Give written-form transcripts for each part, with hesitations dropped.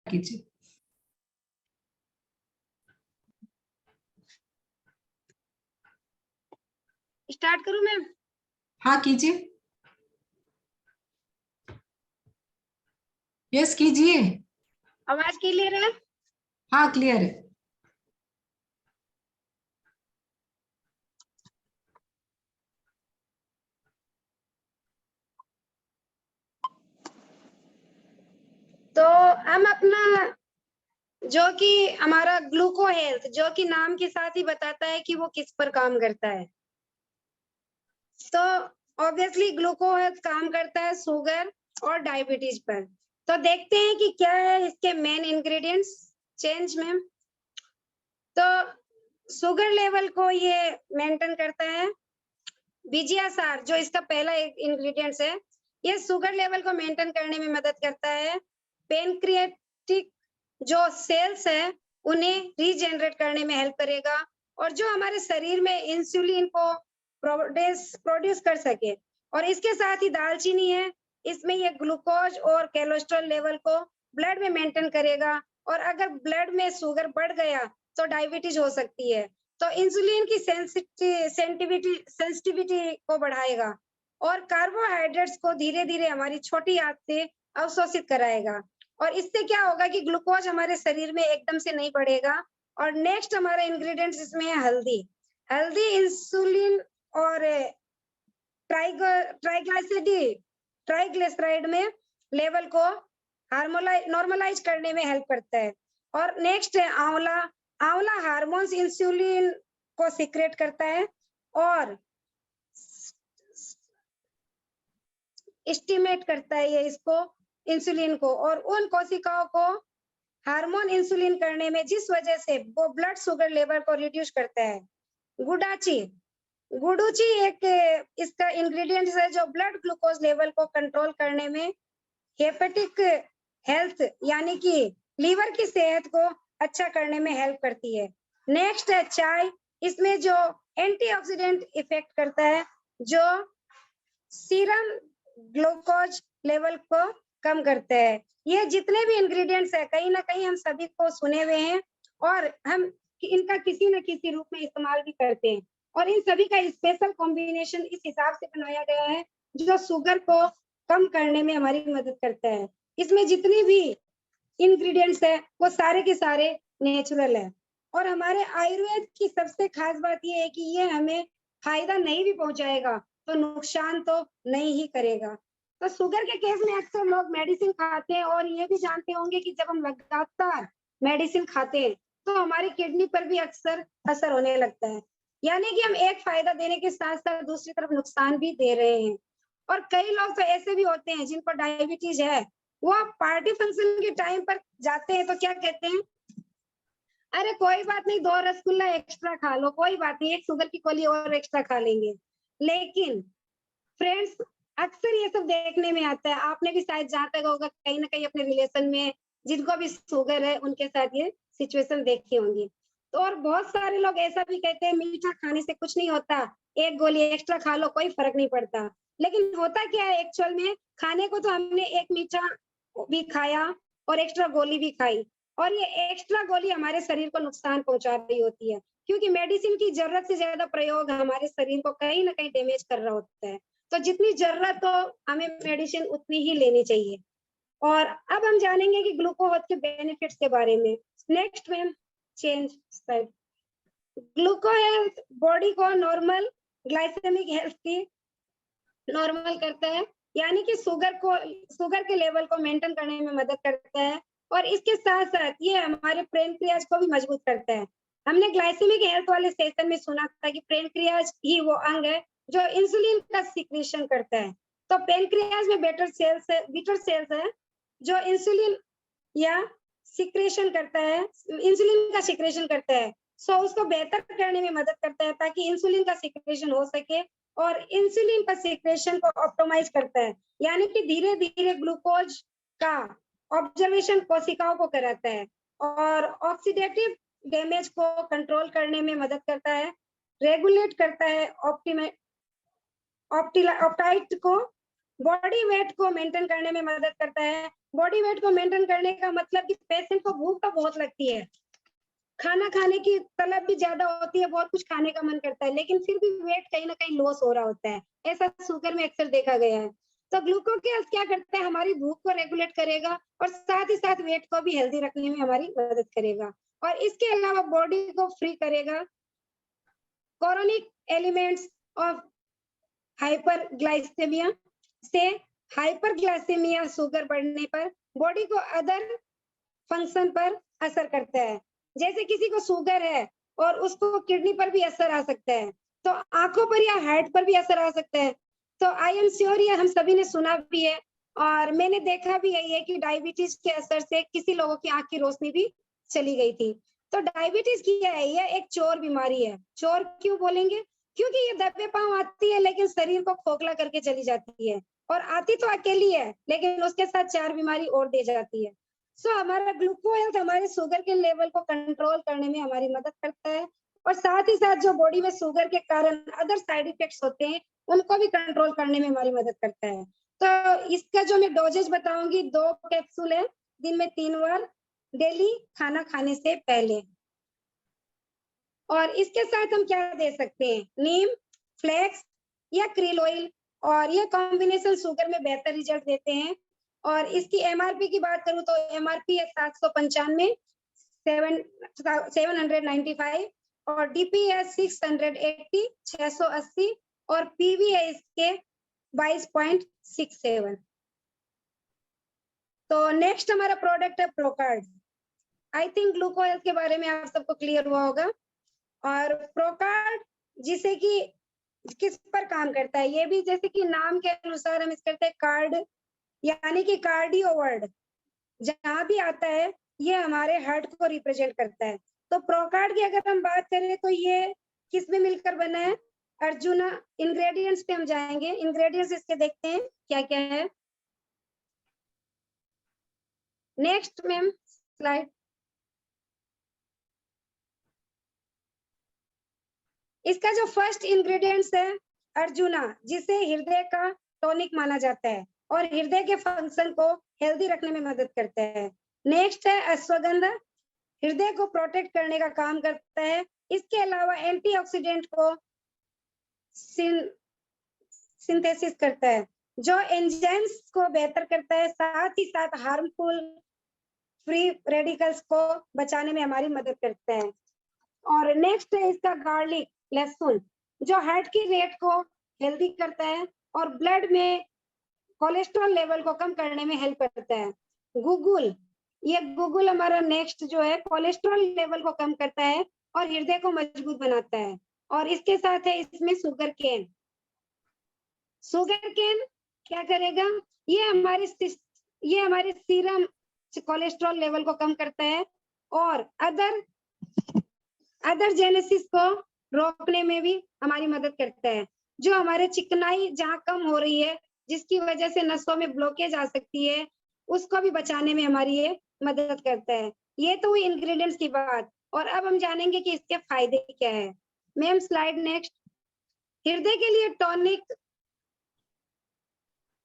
कीजिए। स्टार्ट करूं मैम? हाँ कीजिए। यस कीजिए। आवाज क्लियर है? हाँ क्लियर है। तो हम अपना जो कि हमारा ग्लूको हेल्थ, जो कि नाम के साथ ही बताता है कि वो किस पर काम करता है। तो ऑब्वियसली ग्लूको हेल्थ काम करता है शुगर और डायबिटीज पर। तो देखते हैं कि क्या है इसके मेन इंग्रेडिएंट्स। Change ma'am. तो शुगर लेवल को ये मेंटेन करता है। बीजीआरसार जो इसका पहला इंग्रेडिएंट्स है, ये शुगर लेवल को मेंटेन करने में मदद करता है। पेनक्रियाटिक जो सेल्स है उन्हें रीजनरेट करने में हेल्प करेगा, और जो हमारे शरीर में इंसुलिन को प्रोड्यूस कर सके। और इसके साथ ही दालचीनी है, इसमें ये ग्लूकोज और कोलेस्ट्रॉल लेवल को ब्लड में मेंटेन करेगा, और अगर ब्लड में शुगर बढ़ गया तो डायबिटीज हो सकती है। तो इंसुलिन की सेंसिटिविटी को बढ़ाएगा, और कार्बोहाइड्रेट्स को धीरे धीरे हमारी छोटी आंत से अवशोषित कराएगा। और इससे क्या होगा कि ग्लूकोज हमारे शरीर में एकदम से नहीं बढ़ेगा। और नेक्स्ट हमारा इंग्रेडिएंट्स इसमें है हल्दी। हल्दी इंसुलिन और ट्राइग्लिसराइड में लेवल को नॉर्मलाइज करने में हेल्प करता है। और नेक्स्ट है आंवला। आंवला हार्मोन्स इंसुलिन को सीक्रेट करता है और एस्टिमेट करता है ये इसको इंसुलिन को, और उन कोशिकाओं को हार्मोन इंसुलिन करने में, जिस वजह से वो ब्लड शुगर लेवल को रिड्यूस करता है। गुडाची गुडुची एक इसका इंग्रेडिएंट्स है जो ब्लड ग्लूकोज लेवल को कंट्रोल करने में, हेपेटिक हेल्थ यानी कि लीवर की सेहत को अच्छा करने में हेल्प करती है। नेक्स्ट है चाय। इसमें जो एंटीऑक्सीडेंट इफेक्ट करता है, जो सीरम ग्लूकोज लेवल को कम करता है। ये जितने भी इंग्रेडिएंट्स है कहीं ना कहीं हम सभी को सुने हुए हैं, और हम इनका किसी न किसी रूप में इस्तेमाल भी करते हैं। और इन सभी का स्पेशल कॉम्बिनेशन इस हिसाब से बनाया गया है जो शुगर को कम करने में हमारी मदद करता है। इसमें जितनी भी इंग्रेडिएंट्स है वो सारे के सारे नेचुरल है। और हमारे आयुर्वेद की सबसे खास बात ये है कि ये हमें फायदा नहीं भी पहुंचाएगा तो नुकसान तो नहीं ही करेगा। तो शुगर के केस में अक्सर लोग मेडिसिन खाते हैं, और ये भी जानते होंगे कि जब हम लगातार मेडिसिन खाते हैं तो हमारी किडनी पर भी अक्सर असर होने लगता है। यानी कि हम एक फायदा देने के साथ साथ दूसरी तरफ नुकसान भी दे रहे हैं। और कई लोग तो ऐसे भी होते हैं जिनको डायबिटीज है, वो पार्टी फंक्शन के टाइम पर जाते हैं तो क्या कहते हैं, अरे कोई बात नहीं, 2 रसगुल्ला एक्स्ट्रा खा लो, कोई बात नहीं, एक शुगर की गोली और एक्स्ट्रा खा लेंगे। लेकिन फ्रेंड्स, अक्सर ये सब देखने में आता है, आपने भी शायद जहाँ तक होगा कहीं ना कहीं अपने रिलेशन में जिनको भी शुगर है उनके साथ ये सिचुएशन देखी होंगी। तो और बहुत सारे लोग ऐसा भी कहते हैं मीठा खाने से कुछ नहीं होता, एक गोली एक्स्ट्रा खा लो कोई फर्क नहीं पड़ता। लेकिन होता क्या है एक्चुअल में, खाने को तो हमने एक मीठा भी खाया और एक्स्ट्रा गोली भी खाई, और ये एक्स्ट्रा गोली हमारे शरीर को नुकसान पहुंचा रही होती है, क्योंकि मेडिसिन की जरूरत से ज्यादा प्रयोग हमारे शरीर को कहीं ना कहीं डैमेज कर रहा होता है। तो जितनी जरूरत हो हमें मेडिसिन उतनी ही लेनी चाहिए। और अब हम जानेंगे कि ग्लूकोज के बेनिफिट्स के बारे में। Next ma'am, change slide. Glucose body को नॉर्मल ग्लाइसेमिक हेल्थ की नॉर्मल करता है, यानी कि शुगर के लेवल को मेंटेन करने में मदद करता है। और इसके साथ साथ ये हमारे पेनक्रियाज को भी मजबूत करता है। हमने ग्लाइसेमिक हेल्थ वाले सेशन में सुना था कि पेनक्रियाज ही वो अंग है जो इंसुलिन का सिक्रीशन करता है। तो पेनक्रियाज में बीटा सेल्स है जो इंसुलिन या सिक्रेशन करता है, इंसुलिन का सिक्रेशन करता है। सो उसको बेहतर करने में मदद करता है ताकि इंसुलिन का सिक्रेशन हो सके, और इंसुलिन का सिक्रेशन को ऑप्टिमाइज करता है, यानी कि धीरे धीरे ग्लूकोज का ऑब्जर्वेशन कोशिकाओं को कराता है, और ऑक्सीडेटिव डैमेज को कंट्रोल करने में मदद करता है, रेगुलेट करता है ऑप्टाइट को, बॉडी वेट को मेंटेन करने में मदद करता है, बॉडी वेट को मेंटेन करने का मतलब कि पेशेंट को भूख तो बहुत लगती है, खाना खाने की तलब भी ज्यादा होती है, बहुत कुछ खाने का मन करता है, लेकिन फिर भी वेट कहीं ना कहीं लॉस हो रहा होता है, ऐसा शुगर में अक्सर देखा गया है। तो ग्लूकोकेज क्या करता है, हमारी भूख को रेगुलेट करेगा और साथ ही साथ वेट को भी हेल्दी रखने में हमारी मदद करेगा, और इसके अलावा बॉडी को फ्री करेगा कोरोनिक एलिमेंट्स ऑफ हाइपरग्लाइसेमिया से। हाइपरग्लाइसेमिया शुगर बढ़ने पर बॉडी को अदर फंक्शन पर असर करता है, जैसे किसी को शुगर है और उसको किडनी पर भी असर आ सकता है, तो आंखों पर या हार्ट पर भी असर आ सकता है। तो आई एम श्योर ये हम सभी ने सुना भी है, और मैंने देखा भी यही है कि डायबिटीज के असर से किसी लोगों की आंख की रोशनी भी चली गई थी। तो डायबिटीज क्या है, यह एक चोर बीमारी है। चोर क्यों बोलेंगे, क्योंकि ये दबे पांव आती है लेकिन शरीर को खोखला करके चली जाती है, और आती तो अकेली है लेकिन उसके साथ 4 बीमारी और दे जाती है। सो हमारा ग्लूको हेल्थ हमारे शुगर के लेवल को कंट्रोल करने में हमारी मदद करता है, और साथ ही साथ जो बॉडी में शुगर के कारण अदर साइड इफेक्ट्स होते हैं उनको भी कंट्रोल करने में हमारी मदद करता है। तो इसका जो मैं डोजेज बताऊंगी, 2 कैप्सूल है दिन में 3 बार, डेली खाना खाने से पहले। और इसके साथ हम क्या दे सकते हैं, नीम, फ्लेक्स या क्रिल ऑयल, और ये कॉम्बिनेशन शुगर में बेहतर रिजल्ट देते हैं। और इसकी एमआरपी की बात करूं तो एमआरपी है 795, 795, और डीपी है 680, 680, और पीवी है इसके 22.67। तो नेक्स्ट हमारा प्रोडक्ट है प्रोकार्ड। आई थिंक ग्लूको हेल्थ के बारे में आप सबको क्लियर हुआ होगा। और प्रोकार्ड जिसे कि किस पर काम करता है, ये भी जैसे कि नाम के अनुसार हम इस करते हैं कार्ड, यानी कि कार्डियो वर्ड जहां भी आता है ये हमारे हार्ट को रिप्रेजेंट करता है। तो प्रोकार्ड की अगर हम बात करें तो ये किस में मिलकर बना है, अर्जुना। इंग्रेडिएंट्स पे हम जाएंगे, इंग्रेडिएंट्स इसके देखते हैं क्या क्या है। Next ma'am slide. इसका जो फर्स्ट इंग्रेडिएंट्स है अर्जुना, जिसे हृदय का टॉनिक माना जाता है और हृदय के फंक्शन को हेल्दी रखने में मदद करता है। नेक्स्ट है अश्वगंधा, हृदय को प्रोटेक्ट करने का काम करता है। इसके अलावा एंटीऑक्सीडेंट को सिंथेसिस करता है जो एंजाइम्स को बेहतर करता है, साथ ही साथ हार्मफुल फ्री रेडिकल्स को बचाने में हमारी मदद करता है। और नेक्स्ट है इसका गार्लिक, लहसुन, जो हार्ट की रेट को हेल्दी करता है और ब्लड में कोलेस्ट्रॉल लेवल को कम करने में हेल्प करता है। गूगल, ये गूगल हमारा नेक्स्ट जो है कोलेस्ट्रॉल लेवल को कम करता है और हृदय को मजबूत बनाता है। और इसके साथ है इसमें शुगर केन। शुगर केन क्या करेगा, ये हमारे सीरम कोलेस्ट्रॉल लेवल को कम करता है और अदर जेनेसिस को रोकने में भी हमारी मदद करता है। जो हमारे चिकनाई जहाँ कम हो रही है, जिसकी वजह से नसों में ब्लॉकेज आ सकती है, उसको भी बचाने में हमारी ये मदद करता है। ये तो हुई इंग्रेडिएंट्स की बात, और अब हम जानेंगे कि इसके फायदे क्या है। Ma'am slide next. हृदय के लिए टॉनिक,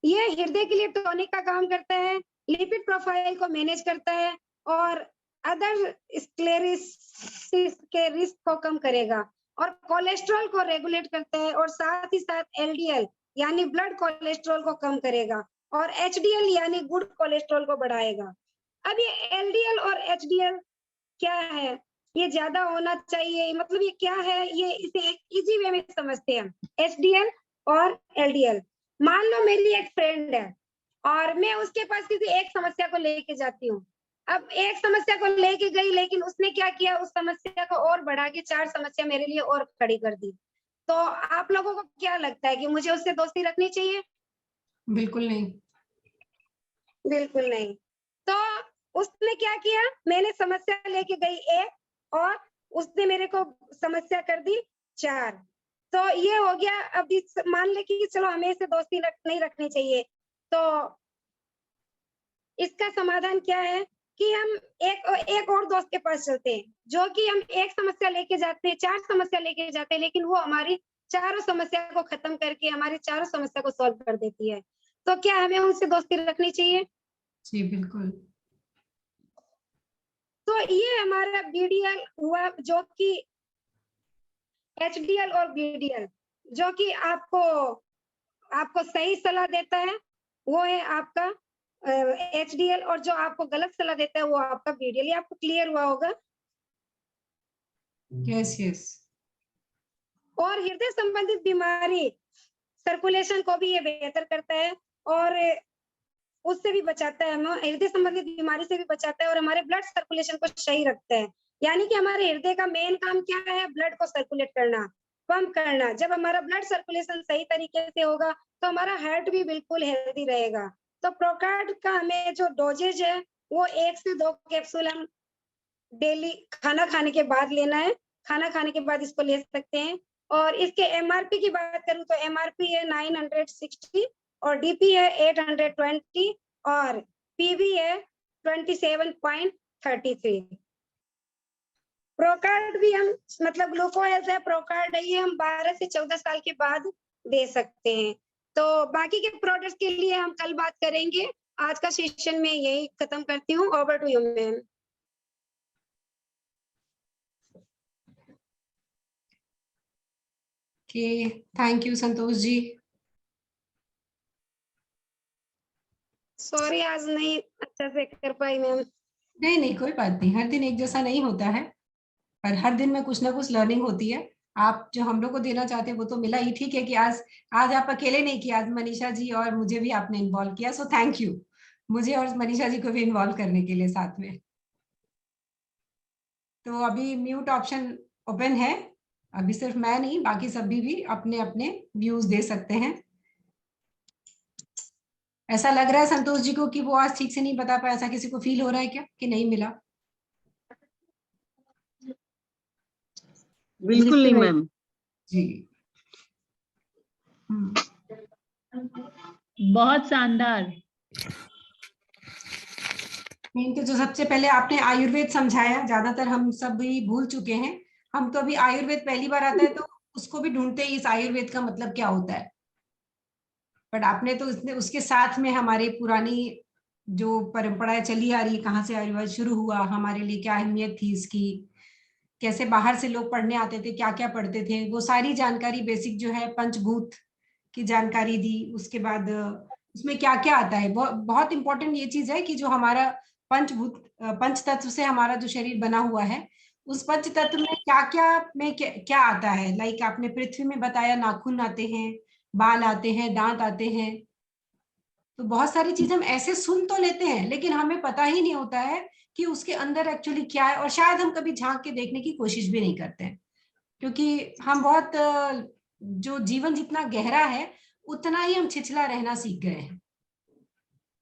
ये हृदय के लिए टॉनिक का काम करता है, लिपिड प्रोफाइल को मैनेज करता है और अदर स्क्लेरोसिस के रिस्क को कम करेगा और कोलेस्ट्रॉल को रेगुलेट करता है, और साथ ही साथ एलडीएल यानी ब्लड कोलेस्ट्रॉल को कम करेगा और एचडीएल यानी गुड कोलेस्ट्रॉल को बढ़ाएगा। अब ये एलडीएल और एचडीएल क्या है, ये ज्यादा होना चाहिए, मतलब ये क्या है, ये इसे एक इजी वे में समझते हैं। एचडीएल और एलडीएल, मान लो मेरी एक फ्रेंड है और मैं उसके पास किसी एक समस्या को लेके जाती हूँ। अब एक समस्या को लेके गई, लेकिन उसने क्या किया, उस समस्या को और बढ़ा के 4 समस्या मेरे लिए और खड़ी कर दी। तो आप लोगों को क्या लगता है कि मुझे उससे दोस्ती रखनी चाहिए? बिल्कुल नहीं। बिल्कुल नहीं। तो उसने क्या किया, मैंने समस्या लेके गई एक और उसने मेरे को समस्या कर दी 4। तो ये हो गया। अभी मान ले कि चलो हमें इससे दोस्ती नहीं रखनी चाहिए, तो इसका समाधान क्या है कि हम एक और दोस्त के पास चलते हैं, जो कि हम एक समस्या लेके जाते हैं, 4 समस्या लेके जाते हैं, लेकिन वो हमारी चारों समस्या को खत्म करके हमारी चारों समस्या को सॉल्व कर देती है। तो क्या हमें उनसे दोस्ती रखनी चाहिए? जी बिल्कुल। तो ये हमारा बीडीएल हुआ, जो कि एचडीएल और बीडीएल, जो कि आपको सही सलाह देता है वो है आपका एचडीएल, और जो आपको गलत सलाह देता है वो आपका बीडीएल। ये आपको क्लियर हुआ होगा। Yes yes. और हृदय संबंधित बीमारी, सर्कुलेशन को भी ये बेहतर करता है और उससे भी बचाता है, हमें हृदय संबंधित बीमारी से भी बचाता है और हमारे ब्लड सर्कुलेशन को सही रखता है। यानी कि हमारे हृदय का मेन काम क्या है? ब्लड को सर्कुलेट करना, पंप करना। जब हमारा ब्लड सर्कुलेशन सही तरीके से होगा तो हमारा हार्ट भी बिल्कुल हेल्दी रहेगा। तो प्रोकार्ड का हमें जो डोजेज है वो 1 से 2 कैप्सूल हम डेली खाना खाने के बाद लेना है। खाना खाने के बाद इसको ले सकते हैं। और इसके एमआरपी की बात करूं तो एमआरपी है 960 और डीपी है 820 और पीवी है 27.33। प्रोकार्ड भी हम मतलब ग्लूकोहेल्थ है, प्रोकार्ड है, ये हम 12 से 14 साल के बाद दे सकते हैं। तो बाकी के प्रोडक्ट्स के लिए हम कल बात करेंगे। आज का सेशन में यही खत्म करती हूँ। Over to you ma'am. Okay, thank you Santosh ji. Sorry आज नहीं अच्छा से कर पाई मैम। नहीं नहीं, कोई बात नहीं, हर दिन एक जैसा नहीं होता है, पर हर दिन में कुछ ना कुछ लर्निंग होती है। आप जो हम लोग को देना चाहते हैं वो तो मिला ही। ठीक है कि आज आज आप अकेले नहीं किया, आज मनीषा जी और मुझे भी आपने इन्वॉल्व किया, सो थैंक यू मुझे और मनीषा जी को भी इन्वॉल्व करने के लिए साथ में। तो अभी म्यूट ऑप्शन ओपन है, अभी सिर्फ मैं नहीं, बाकी सभी भी अपने अपने व्यूज दे सकते हैं। ऐसा लग रहा है संतोष जी को कि वो आज ठीक से नहीं बता पाया, ऐसा किसी को फील हो रहा है क्या कि नहीं मिला? बिल्कुल नहीं मैम। जी बहुत शानदार। तो जो सबसे पहले आपने आयुर्वेद समझाया, ज्यादातर हम सब भी भूल चुके हैं। हम तो अभी आयुर्वेद पहली बार आता है तो उसको भी ढूंढते हैं, इस आयुर्वेद का मतलब क्या होता है। बट आपने तो उसके साथ में हमारी पुरानी जो परंपराएं चली आ रही, कहाँ से आयुर्वेद शुरू हुआ, हमारे लिए क्या अहमियत थी इसकी, कैसे बाहर से लोग पढ़ने आते थे, क्या क्या पढ़ते थे, वो सारी जानकारी बेसिक जो है पंचभूत की जानकारी दी। उसके बाद उसमें क्या क्या आता है, बहुत इंपॉर्टेंट ये चीज है कि जो हमारा पंचभूत पंच तत्व से हमारा जो शरीर बना हुआ है, उस पंच तत्व में क्या क्या में क्या आता है। लाइक आपने पृथ्वी में बताया, नाखून आते हैं, बाल आते हैं, दांत आते हैं। तो बहुत सारी चीज हम ऐसे सुन तो लेते हैं लेकिन हमें पता ही नहीं होता है कि उसके अंदर एक्चुअली क्या है, और शायद हम कभी झांक के देखने की कोशिश भी नहीं करते हैं, क्योंकि हम बहुत जो जीवन जितना गहरा है उतना ही हम छिछला रहना सीख गए हैं।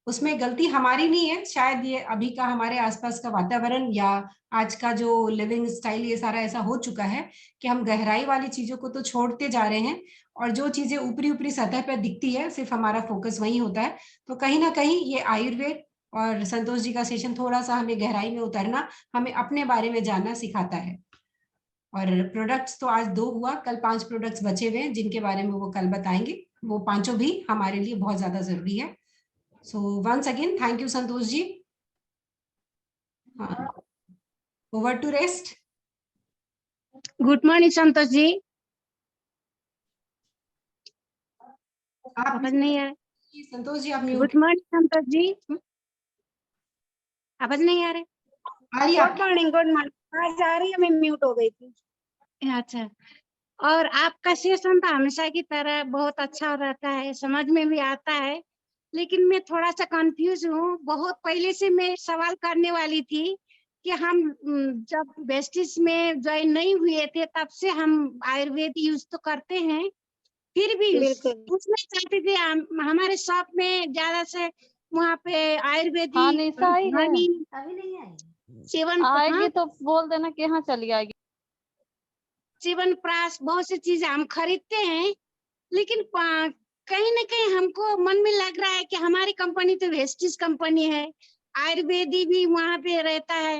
उसमें गलती हमारी नहीं है, शायद ये अभी का हमारे आसपास का वातावरण या आज का जो लिविंग स्टाइल, ये सारा ऐसा हो चुका है कि हम गहराई वाली चीजों को तो छोड़ते जा रहे हैं, और जो चीजें ऊपरी ऊपरी सतह पर दिखती है सिर्फ हमारा फोकस वही होता है। तो कहीं ना कहीं ये आयुर्वेद और संतोष जी का सेशन थोड़ा सा हमें गहराई में उतरना, हमें अपने बारे में जानना सिखाता है। और प्रोडक्ट्स तो आज 2 हुआ, कल 5 प्रोडक्ट्स बचे हुए हैं जिनके बारे में वो कल बताएंगे। वो पांचों भी हमारे लिए बहुत ज्यादा जरूरी है। So once again thank you Santosh ji. Over to rest. Good morning Santosh ji. आप आवाज नहीं है। संतोष जी आप mute. Good morning Santosh ji. आवाज नहीं आ रही। आ रही गुड मॉर्निंग, गुड मॉर्निंग। आज आ रही है, मैं म्यूट हो गई थी। अच्छा। और आपका सेशन तो हमेशा की तरह बहुत अच्छा रहता है, समझ में भी आता है, लेकिन मैं थोड़ा सा कंफ्यूज हूँ। बहुत पहले से मैं सवाल करने वाली थी कि हम जब वेस्टिज में ज्वाइन नहीं हुए थे तब से हम आयुर्वेद यूज तो करते हैं, फिर भी पूछना चाहते थे। हमारे शॉप में ज्यादा से वहाँ पे आयुर्वेदिक अभी नहीं आई। सेवन आएगी तो बोल देना कि हाँ चली आएगी। जीवन प्राश बहुत सी चीजें हम खरीदते हैं, लेकिन कहीं ना कहीं हमको मन में लग रहा है कि हमारी कंपनी तो वेस्टिज कंपनी है, आयुर्वेदी भी वहाँ पे रहता है,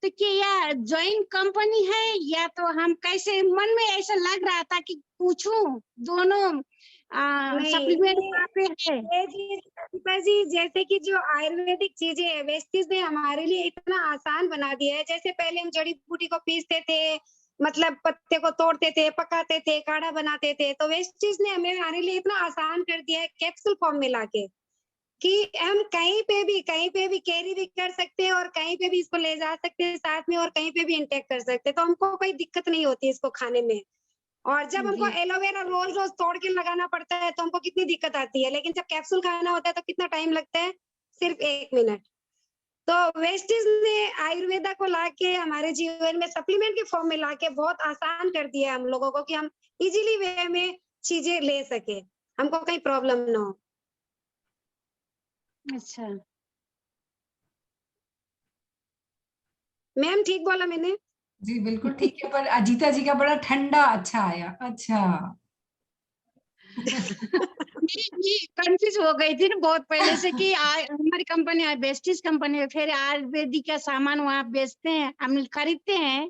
तो क्या यह जॉइंट कंपनी है या तो हम कैसे, मन में ऐसा लग रहा था कि पूछूं दोनों नहीं, सप्लीमेंट वहाँ पे है। ये चीज गीता जी, जैसे कि जो आयुर्वेदिक चीजें है, वेस्टीज ने हमारे लिए इतना आसान बना दिया है। जैसे पहले हम जड़ी बूटी को पीसते थे, मतलब पत्ते को तोड़ते थे, पकाते थे, काढ़ा बनाते थे, तो वेस्टीज ने हमारे लिए इतना आसान कर दिया है कैप्सूल फॉर्म में लाके, कि हम कहीं पे भी कैरी भी कर सकते हैं और कहीं पे भी इसको ले जा सकते हैं साथ में, और कहीं पे भी इंटेक कर सकते हैं, तो हमको कोई दिक्कत नहीं होती इसको खाने में। और जब हमको जी। एलोवेरा रोज रोज तोड़ के लगाना पड़ता है तो हमको कितनी दिक्कत आती है, लेकिन जब कैप्सूल खाना होता है तो कितना टाइम लगता है, सिर्फ 1 मिनट। तो वेस्टीज ने आयुर्वेदा को लाके हमारे जीवन में सप्लीमेंट के फॉर्म में लाके बहुत आसान कर दिया है हम लोगों को, कि हम इजीली वे में चीजें ले सके, हमको कहीं प्रॉब्लम ना हो। अच्छा, मैम ठीक बोला मैंने? जी बिल्कुल ठीक है, पर अजीता जी का बड़ा ठंडा अच्छा आया। अच्छा ये कंफ्यूज हो गई थी ना बहुत पहले से कि हमारी कंपनी बेस्टीज कंपनी है, फिर आयुर्वेदिक का सामान वहाँ बेचते हैं, हम खरीदते हैं,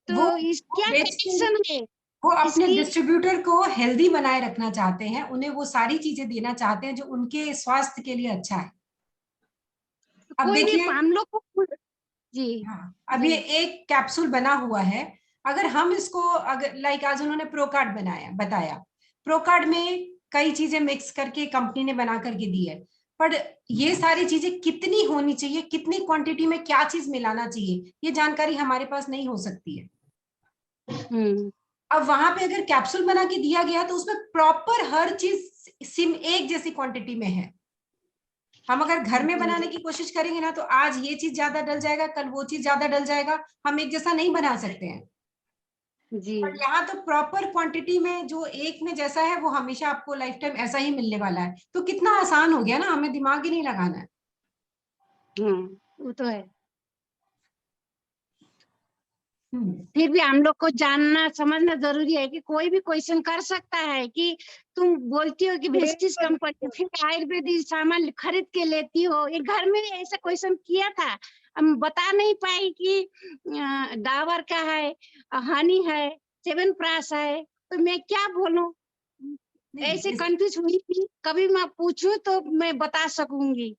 वो तो इस क्या बेचते हैं, कनेक्शन है वो अपने इसकी? डिस्ट्रीब्यूटर को हेल्दी बनाए रखना चाहते हैं, उन्हें वो सारी चीजें देना चाहते हैं जो उनके स्वास्थ्य के लिए अच्छा है। अब कोई भी देखिए, हम लोग को। जी हाँ, अब जी ये एक कैप्सूल बना हुआ है, अगर हम इसको, अगर लाइक आज उन्होंने प्रो कार्ड बनाया बताया, प्रो कार्ड में कई चीजें मिक्स करके कंपनी ने बना करके दी है, पर ये सारी चीजें कितनी होनी चाहिए, कितनी क्वांटिटी में क्या चीज मिलाना चाहिए, ये जानकारी हमारे पास नहीं हो सकती है। अब वहां पे अगर कैप्सूल बना के दिया गया तो उसमें प्रॉपर हर चीज सिम एक जैसी क्वांटिटी में है। हम अगर घर में बनाने की कोशिश करेंगे ना, तो आज ये चीज ज्यादा डल जाएगा, कल वो चीज ज्यादा डल जाएगा, हम एक जैसा नहीं बना सकते हैं। जी पर यहाँ तो प्रॉपर क्वांटिटी में जो एक में जैसा है वो हमेशा आपको लाइफ टाइम ऐसा ही मिलने वाला है, तो कितना आसान हो गया ना, हमें दिमाग ही नहीं लगाना है। वो तो है। हम्म, फिर भी हम लोग को जानना समझना जरूरी है कि कोई भी क्वेश्चन कर सकता है कि तुम बोलती हो कि वेस्टीज बिल्कुल कंपनी, फिर आयुर्वेदिक सामान खरीद के लेती हो। ये घर में ऐसा क्वेश्चन किया था, हम बता नहीं पाई कि डाबर का है, हनी है, च्यवनप्राश है, तो मैं क्या बोलूं? नहीं ऐसे इस- कंफ्यूज हुई थी, कभी मैं पूछूं तो मैं बता सकूंगी।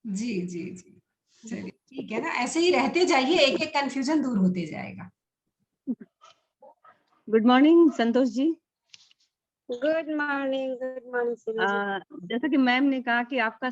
जी जी जी, चलिए ठीक है ना, ऐसे ही रहते जाइए, एक एक कंफ्यूजन दूर होते जाएगा। Good morning Santosh ji. Good morning, good morning. जैसा कि मैम ने कहा कि आपका